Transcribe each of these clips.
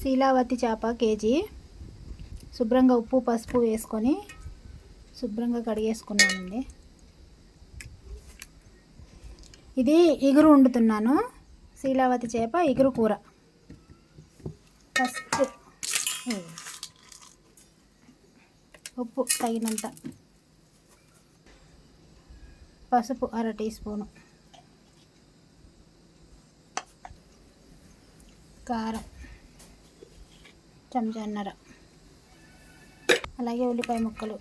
శీలావతి చేప కేజీ. శుభ్రంగా ఉప్పు పసుపు వేసుకొని శుభ్రంగా కడిగేసుకున్నానండి. ఇది ఇగురు వండుతున్నాను. శీలావతి చేప ఇగురు కూర. ఫస్ట్ ఉప్పు తగినంత, పసుపు 1/2 టీ స్పూను, కారం చెంచాన్నర, అలాగే ఉల్లిపాయ ముక్కలు,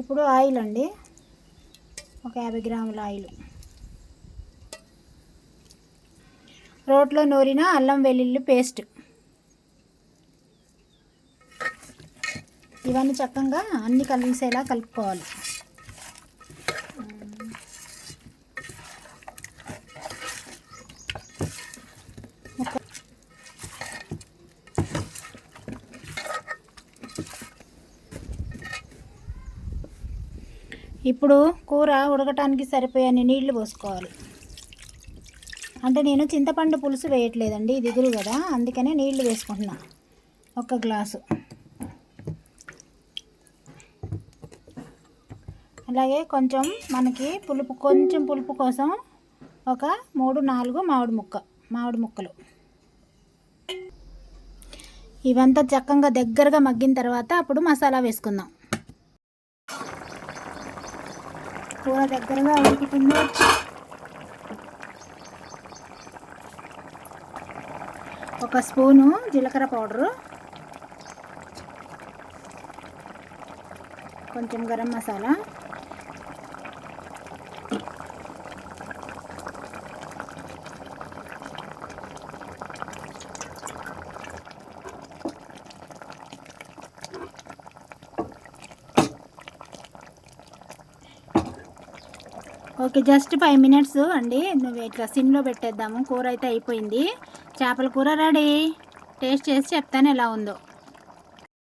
ఇప్పుడు ఆయిల్ అండి, ఒక 50 గ్రాముల ఆయిల్, రోట్లో నూరిన అల్లం వెల్లుల్లి పేస్ట్, ఇవన్నీ చక్కగా అన్నీ కలిసేలా కలుపుకోవాలి. ఇప్పుడు కూర ఉడకటానికి సరిపోయే నీళ్లు పోసుకోవాలి. అంటే నేను చింతపండు పులుసు వేయట్లేదండి, ఇది ఇగురు కదా, అందుకనే నీళ్లు వేసుకుంటున్నా. 1 గ్లాసు. అలాగే కొంచెం మనకి కొంచెం పులుపు కోసం ఒక 3-4 మామిడి ముక్కలు. ఇవంతా చక్కగా దగ్గరగా మగ్గిన తర్వాత అప్పుడు మసాలా వేసుకుందాం. కూర దగ్గరగా ఉడుకుతుంది. 1 స్పూను జీలకర్ర పౌడరు, కొంచెం garam masala, okay. Just 5 minutes అండి. నువ్వు ఇట్లా సిమ్లో పెట్టేద్దాము. కూర అయితే అయిపోయింది. చేపల కూర రెడీ. టేస్ట్ చేసి చెప్తాను ఎలా ఉందో.